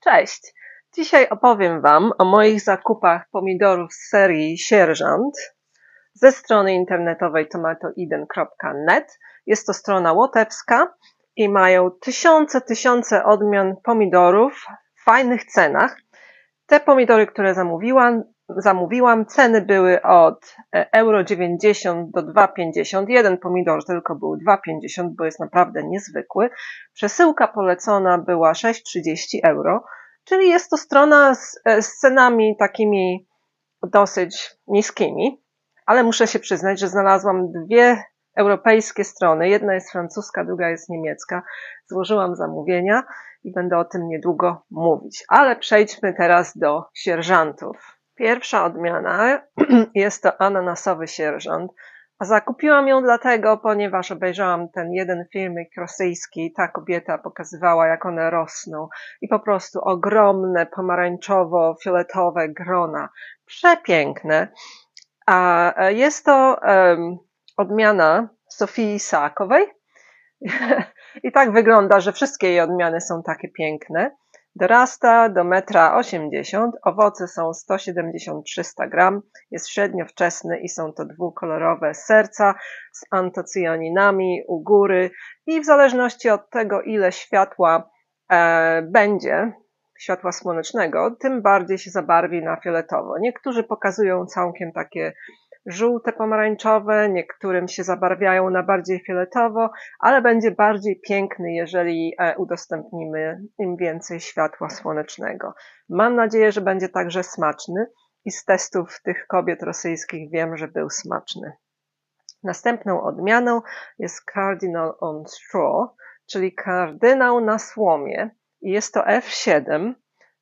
Cześć! Dzisiaj opowiem Wam o moich zakupach pomidorów z serii Sierżant ze strony internetowej tomatoeden.net. Jest to strona łotewska i mają tysiące odmian pomidorów w fajnych cenach. Te pomidory, które zamówiłam, ceny były od €90 do 2,50. Jeden pomidor tylko był 2,50, bo jest naprawdę niezwykły. Przesyłka polecona była 6,30 €, czyli jest to strona z cenami takimi dosyć niskimi, ale muszę się przyznać, że znalazłam dwie europejskie strony. Jedna jest francuska, druga jest niemiecka. Złożyłam zamówienia i będę o tym niedługo mówić. Ale przejdźmy teraz do sierżantów. Pierwsza odmiana jest to ananasowy sierżant. A zakupiłam ją dlatego, ponieważ obejrzałam ten jeden filmik rosyjski. Ta kobieta pokazywała, jak one rosną i po prostu ogromne pomarańczowo-fioletowe grona. Przepiękne. A jest to odmiana Sofii Saakowej. I tak wygląda, że wszystkie jej odmiany są takie piękne. Dorasta do 1,80 m, owoce są 170-300 gram, jest średnio wczesny i są to dwukolorowe serca z antocyjaninami u góry i w zależności od tego, ile światła będzie, światła słonecznego, tym bardziej się zabarwi na fioletowo. Niektórzy pokazują całkiem takie żółte, pomarańczowe, niektórym się zabarwiają na bardziej fioletowo, ale będzie bardziej piękny, jeżeli udostępnimy im więcej światła słonecznego. Mam nadzieję, że będzie także smaczny i z testów tych kobiet rosyjskich wiem, że był smaczny. Następną odmianą jest Cardinal on Straw, czyli kardynał na słomie. I jest to F7,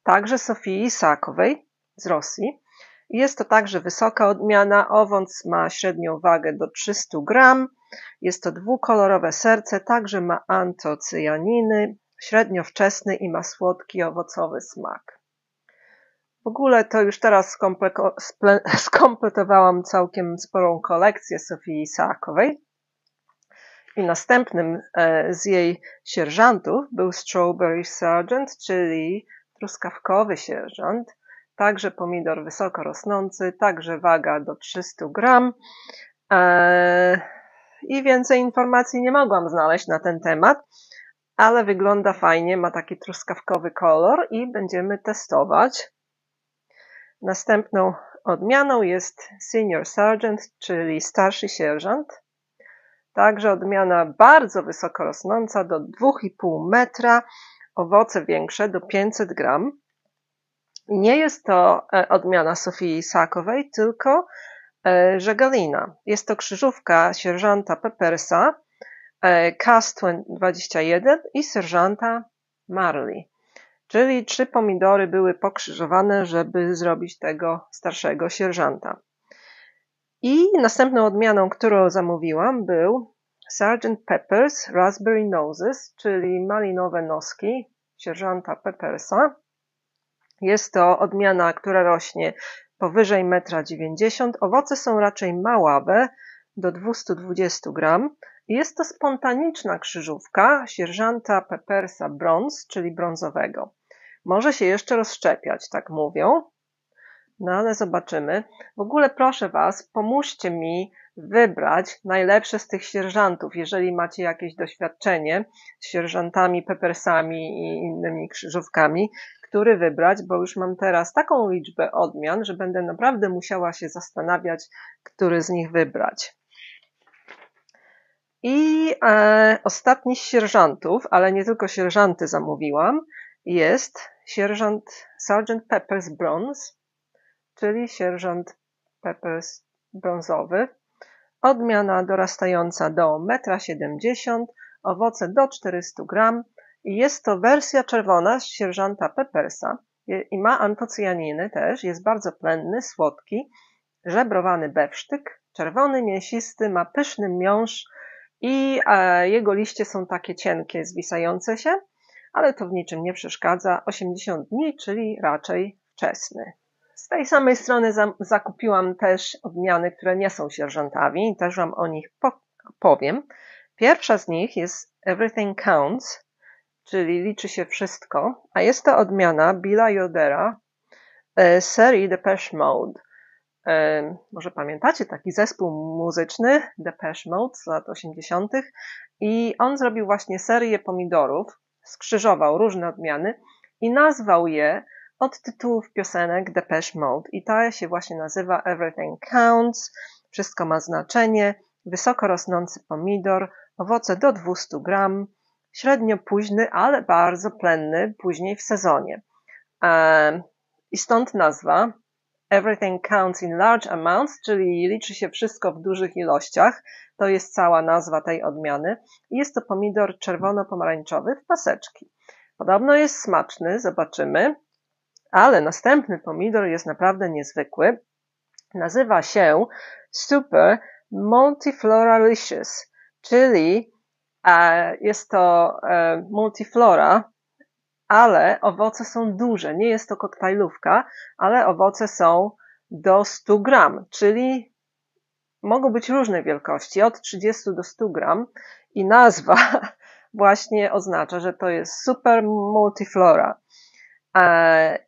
także Sofii Saakowej z Rosji. Jest to także wysoka odmiana, owoc ma średnią wagę do 300 gram, jest to dwukolorowe serce, także ma antocyjaniny, średnio wczesny i ma słodki owocowy smak. W ogóle to już teraz skompletowałam całkiem sporą kolekcję Sofii Saakowej i następnym z jej sierżantów był Strawberry Sergeant, czyli truskawkowy sierżant. Także pomidor wysoko rosnący, także waga do 300 gram. I więcej informacji nie mogłam znaleźć na ten temat, ale wygląda fajnie, ma taki truskawkowy kolor i będziemy testować. Następną odmianą jest Senior Sergeant, czyli starszy sierżant. Także odmiana bardzo wysoko rosnąca, do 2,5 metra, owoce większe do 500 gram. Nie jest to odmiana Sofii Saakowej, tylko Żegalina. Jest to krzyżówka sierżanta Peppersa, CAS-21 i sierżanta Marley. Czyli 3 pomidory były pokrzyżowane, żeby zrobić tego starszego sierżanta. I następną odmianą, którą zamówiłam, był Sgt. Pepper's Raspberry Noses, czyli malinowe noski sierżanta Peppersa. Jest to odmiana, która rośnie powyżej 1,90 m. Owoce są raczej maławe, do 220 gram. Jest to spontaniczna krzyżówka sierżanta Peppersa Bronze, czyli brązowego. Może się jeszcze rozszczepiać, tak mówią. No ale zobaczymy. W ogóle proszę Was, pomóżcie mi wybrać najlepsze z tych sierżantów, jeżeli macie jakieś doświadczenie z sierżantami, Peppersami i innymi krzyżówkami, który wybrać, bo już mam teraz taką liczbę odmian, że będę naprawdę musiała się zastanawiać, który z nich wybrać. I ostatni z sierżantów, ale nie tylko sierżanty zamówiłam, jest Sgt. Pepper's Bronze, czyli sierżant Peppers brązowy. Odmiana dorastająca do 1,70 m, owoce do 400 gram. I jest to wersja czerwona z sierżanta Peppersa i ma antocyjaniny też, jest bardzo plenny, słodki, żebrowany bewsztyk, czerwony, mięsisty, ma pyszny miąższ i jego liście są takie cienkie, zwisające się, ale to w niczym nie przeszkadza. 80 dni, czyli raczej wczesny. Z tej samej strony zakupiłam też odmiany, które nie są sierżantami i też Wam o nich powiem. Pierwsza z nich jest Everything Counts czyli liczy się wszystko, a jest to odmiana Billa Yodera serii Depeche Mode. Może pamiętacie taki zespół muzyczny Depeche Mode z lat 80. i on zrobił właśnie serię pomidorów, skrzyżował różne odmiany i nazwał je od tytułów piosenek Depeche Mode i ta się właśnie nazywa Everything Counts, wszystko ma znaczenie, wysoko rosnący pomidor, owoce do 200 gram, średnio późny, ale bardzo plenny później w sezonie. I stąd nazwa Everything Counts in Large Amounts, czyli liczy się wszystko w dużych ilościach. To jest cała nazwa tej odmiany. Jest to pomidor czerwono-pomarańczowy w paseczki. Podobno jest smaczny, zobaczymy, ale następny pomidor jest naprawdę niezwykły. Nazywa się Super Multifloralicious, czyli jest to multiflora, ale owoce są duże. Nie jest to koktajlówka, ale owoce są do 100 gram, czyli mogą być różnej wielkości, od 30 do 100 gram i nazwa właśnie oznacza, że to jest Super Multiflora.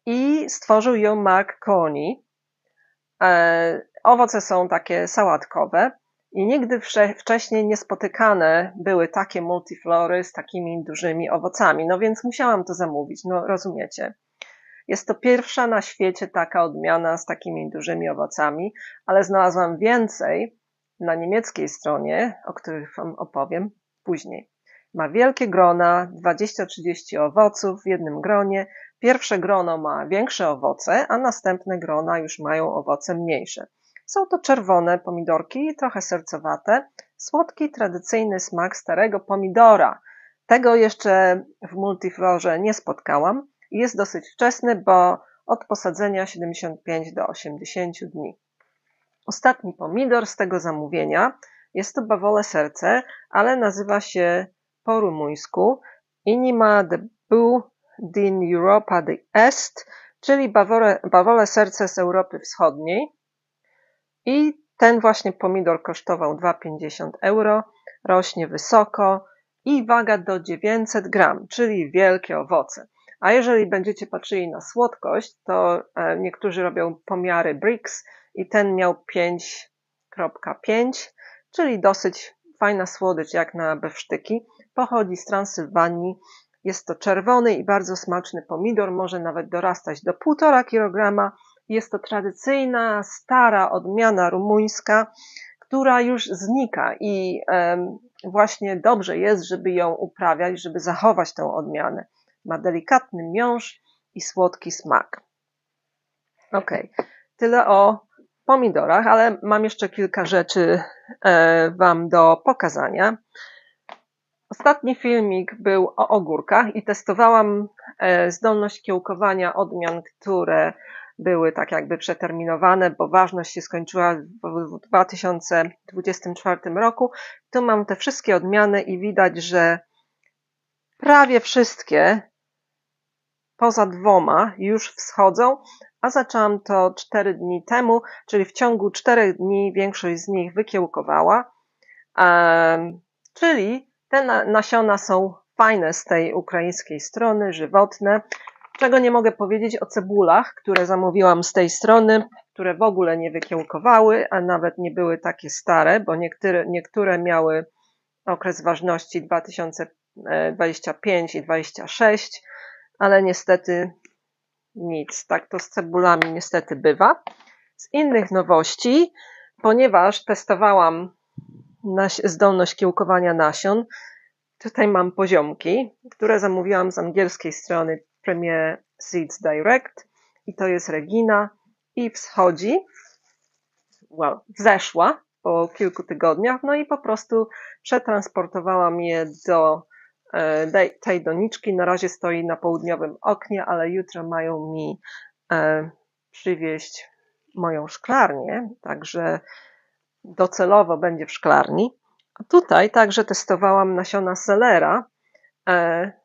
I stworzył ją Mark Corney. Owoce są takie sałatkowe i nigdy wcześniej niespotykane były takie multiflory z takimi dużymi owocami, no więc musiałam to zamówić, no rozumiecie. Jest to pierwsza na świecie taka odmiana z takimi dużymi owocami, ale znalazłam więcej na niemieckiej stronie, o których wam opowiem później. Ma wielkie grona, 20-30 owoców w jednym gronie. Pierwsze grono ma większe owoce, a następne grona już mają owoce mniejsze. Są to czerwone pomidorki, trochę sercowate, słodki, tradycyjny smak starego pomidora. Tego jeszcze w multiflorze nie spotkałam i jest dosyć wczesny, bo od posadzenia 75 do 80 dni. Ostatni pomidor z tego zamówienia jest to bawole serce, ale nazywa się po rumuńsku Inima de Bou din Europa de Est, czyli bawole serce z Europy Wschodniej. I ten właśnie pomidor kosztował 2,50 €, rośnie wysoko i waga do 900 gram, czyli wielkie owoce. A jeżeli będziecie patrzyli na słodkość, to niektórzy robią pomiary Brix i ten miał 5,5, czyli dosyć fajna słodycz jak na bewsztyki. Pochodzi z Transylwanii. Jest to czerwony i bardzo smaczny pomidor, może nawet dorastać do 1,5 kg. Jest to tradycyjna, stara odmiana rumuńska, która już znika i właśnie dobrze jest, żeby ją uprawiać, żeby zachować tę odmianę. Ma delikatny miąższ i słodki smak. Ok, tyle o pomidorach, ale mam jeszcze kilka rzeczy wam do pokazania. Ostatni filmik był o ogórkach i testowałam zdolność kiełkowania odmian, które były tak jakby przeterminowane, bo ważność się skończyła w 2024 roku. Tu mam te wszystkie odmiany i widać, że prawie wszystkie poza 2 już wschodzą, a zaczęłam to 4 dni temu, czyli w ciągu 4 dni większość z nich wykiełkowała, czyli te nasiona są fajne z tej ukraińskiej strony, żywotne. Czego nie mogę powiedzieć o cebulach, które zamówiłam z tej strony, które w ogóle nie wykiełkowały, a nawet nie były takie stare, bo niektóre miały okres ważności 2025 i 2026, ale niestety nic. Tak to z cebulami niestety bywa. Z innych nowości, ponieważ testowałam zdolność kiełkowania nasion, tutaj mam poziomki, które zamówiłam z angielskiej strony Premier Seeds Direct i to jest Regina i wschodzi, wzeszła po kilku tygodniach, no i po prostu przetransportowałam je do tej doniczki. Na razie stoi na południowym oknie, ale jutro mają mi przywieźć moją szklarnię, także docelowo będzie w szklarni. A tutaj także testowałam nasiona selera.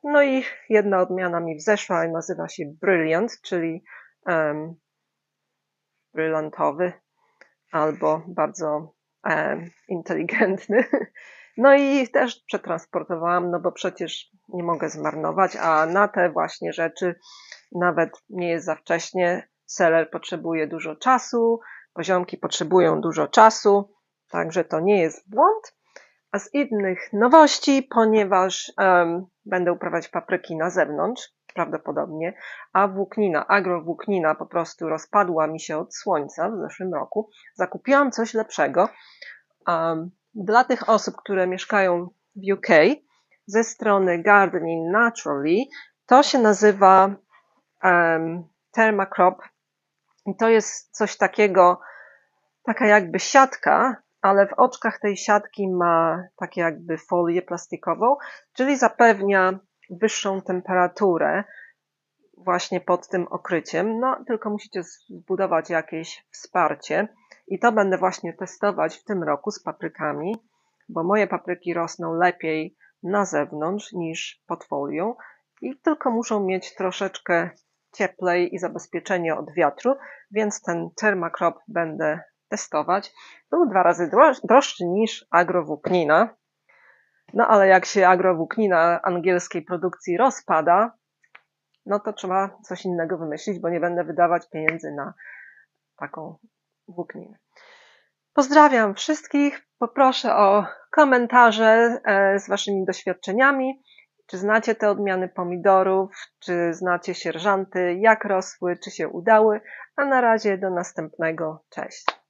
No i jedna odmiana mi wzeszła i nazywa się Brilliant, czyli brylantowy albo bardzo inteligentny. No i też przetransportowałam, no bo przecież nie mogę zmarnować, a na te właśnie rzeczy nawet nie jest za wcześnie. Seler potrzebuje dużo czasu, poziomki potrzebują dużo czasu, także to nie jest błąd. A z innych nowości, ponieważ będę uprawiać papryki na zewnątrz, prawdopodobnie, a włóknina, agrowłóknina po prostu rozpadła mi się od słońca w zeszłym roku, zakupiłam coś lepszego. Dla tych osób, które mieszkają w UK, ze strony Gardening Naturally, to się nazywa Thermacrop i to jest coś takiego, taka jakby siatka, ale w oczkach tej siatki ma takie jakby folię plastikową, czyli zapewnia wyższą temperaturę właśnie pod tym okryciem. No, tylko musicie zbudować jakieś wsparcie i to będę właśnie testować w tym roku z paprykami, bo moje papryki rosną lepiej na zewnątrz niż pod folią i tylko muszą mieć troszeczkę cieplej i zabezpieczenie od wiatru, więc ten Thermacrop będę testować. Był 2 razy droższy niż agrowłóknina, no ale jak się agrowłóknina angielskiej produkcji rozpada, no to trzeba coś innego wymyślić, bo nie będę wydawać pieniędzy na taką włókninę. Pozdrawiam wszystkich. Poproszę o komentarze z waszymi doświadczeniami. Czy znacie te odmiany pomidorów? Czy znacie sierżanty? Jak rosły? Czy się udały? A na razie do następnego. Cześć.